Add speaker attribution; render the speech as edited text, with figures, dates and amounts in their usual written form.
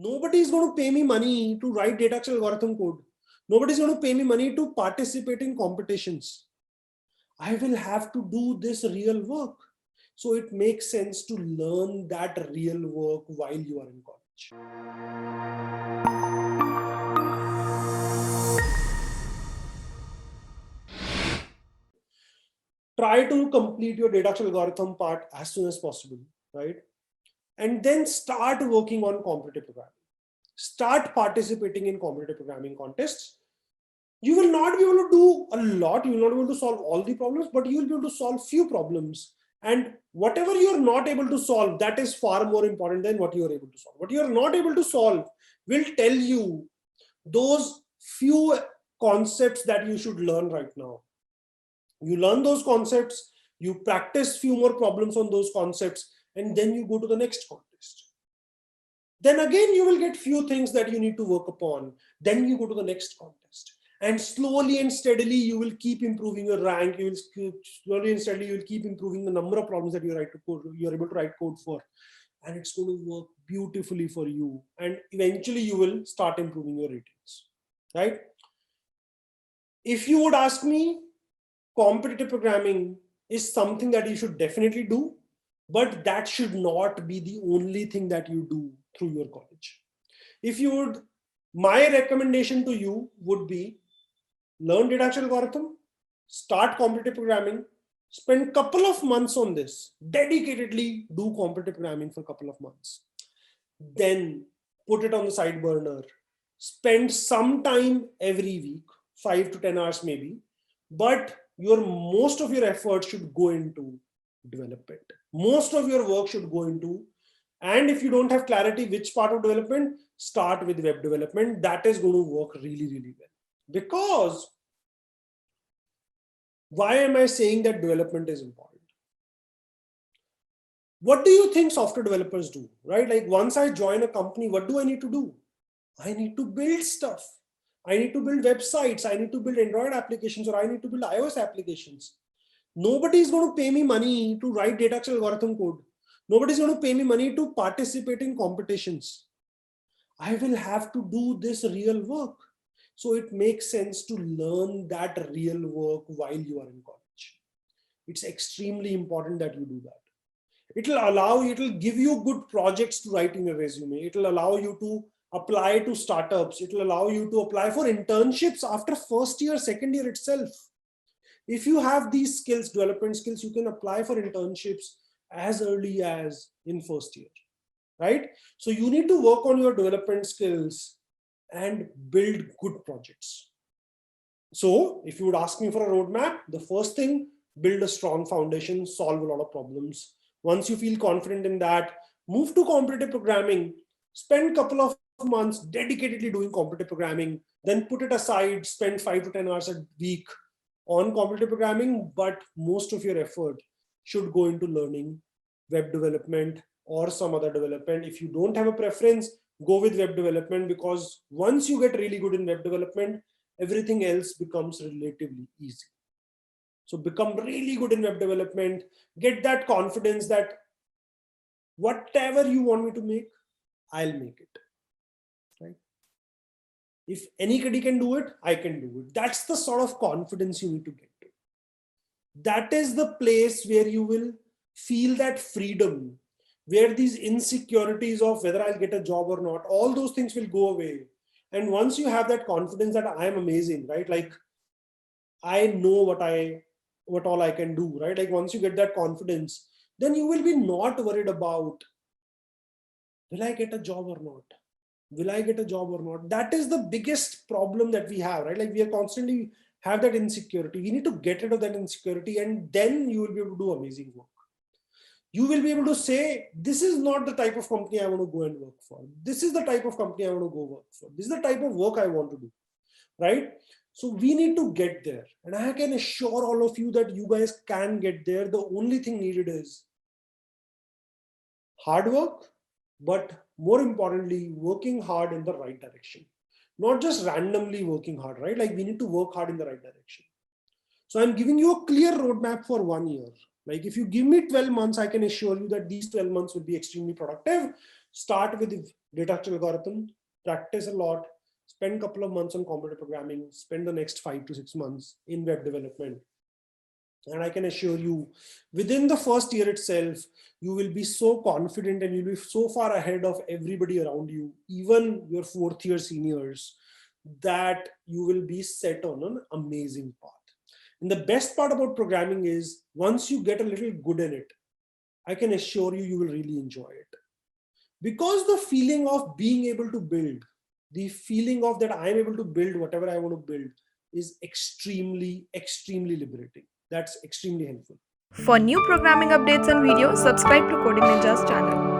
Speaker 1: Nobody is going to pay me money to write data structure algorithm code. Nobody is going to pay me money to participate in competitions. I will have to do this real work. So it makes sense to learn that real work while you are in college. Try to complete your data structure algorithm part as soon as possible, right? And then start working on competitive programming. Start participating in competitive programming contests. You will not be able to do a lot. You will not be able to solve all the problems, but you will be able to solve few problems. And whatever you are not able to solve, that is far more important than what you are able to solve. What you are not able to solve will tell you those few concepts that you should learn right now. You learn those concepts, you practice few more problems on those concepts, and then you go to the next contest. Then again, you will get few things that you need to work upon. Then you go to the next contest. And slowly and steadily, you will keep improving your rank. You will slowly and steadily, you will keep improving the number of problems that you're able to write code for. And it's going to work beautifully for you. And eventually you will start improving your ratings, right? If you would ask me, competitive programming is something that you should definitely do, but that should not be the only thing that you do through your college. If you would, my recommendation to you would be learn data structure algorithm, start competitive programming, spend a couple of months on this, dedicatedly do competitive programming for a couple of months. Then put it on the side burner, spend some time every week, 5 to 10 hours maybe, but most of your effort should go into development. Most of your work should go into, and if you don't have clarity which part of development, start with web development. That is going to work really, really well. Because why am I saying that development is important? What do you think software developers do, right? Like once I join a company, what do I need to do? I need to build stuff. I need to build websites. I need to build Android applications, or I need to build iOS applications. Nobody is going to pay me money to write data structure algorithm code. Nobody is going to pay me money to participate in competitions. I will have to do this real work. So it makes sense to learn that real work while you are in college. It's extremely important that you do that. It'll give you good projects to write in your resume. It'll allow you to apply to startups. It'll allow you to apply for internships after first year, second year itself. If you have these skills, development skills, you can apply for internships as early as in first year, right? So you need to work on your development skills and build good projects. So if you would ask me for a roadmap, the first thing, build a strong foundation, solve a lot of problems. Once you feel confident in that, move to competitive programming, spend a couple of months dedicatedly doing competitive programming, then put it aside, spend 5 to 10 hours a week on competitive programming, but most of your effort should go into learning web development or some other development. If you don't have a preference, go with web development, because once you get really good in web development, everything else becomes relatively easy. So become really good in web development, get that confidence that whatever you want me to make, I'll make it, right? If anybody can do it, I can do it. That's the sort of confidence you need to get to. That is the place where you will feel that freedom, where these insecurities of whether I'll get a job or not, all those things will go away. And once you have that confidence that I am amazing, right? Like I know what all I can do, right? Like once you get that confidence, then you will be not worried about, will I get a job or not? Will I get a job or not? That is the biggest problem that we have, right? Like we are constantly have that insecurity. We need to get rid of that insecurity, and then you will be able to do amazing work. You will be able to say, this is not the type of company I want to go and work for. This is the type of company I want to go work for. This is the type of work I want to do, right? So we need to get there. And I can assure all of you that you guys can get there. The only thing needed is hard work, but more importantly, working hard in the right direction. Not just randomly working hard, right? Like we need to work hard in the right direction. So I'm giving you a clear roadmap for 1 year. Like if you give me 12 months, I can assure you that these 12 months will be extremely productive. Start with the data structure algorithm, practice a lot, spend a couple of months on computer programming, spend the next 5 to 6 months in web development. And I can assure you, within the first year itself, you will be so confident and you'll be so far ahead of everybody around you, even your fourth year seniors, that you will be set on an amazing path. And the best part about programming is once you get a little good in it, I can assure you, you will really enjoy it. Because the feeling of being able to build, the feeling of that I'm able to build whatever I want to build is extremely, extremely liberating. That's extremely helpful.
Speaker 2: For new programming updates and videos, subscribe to Coding Ninjas channel.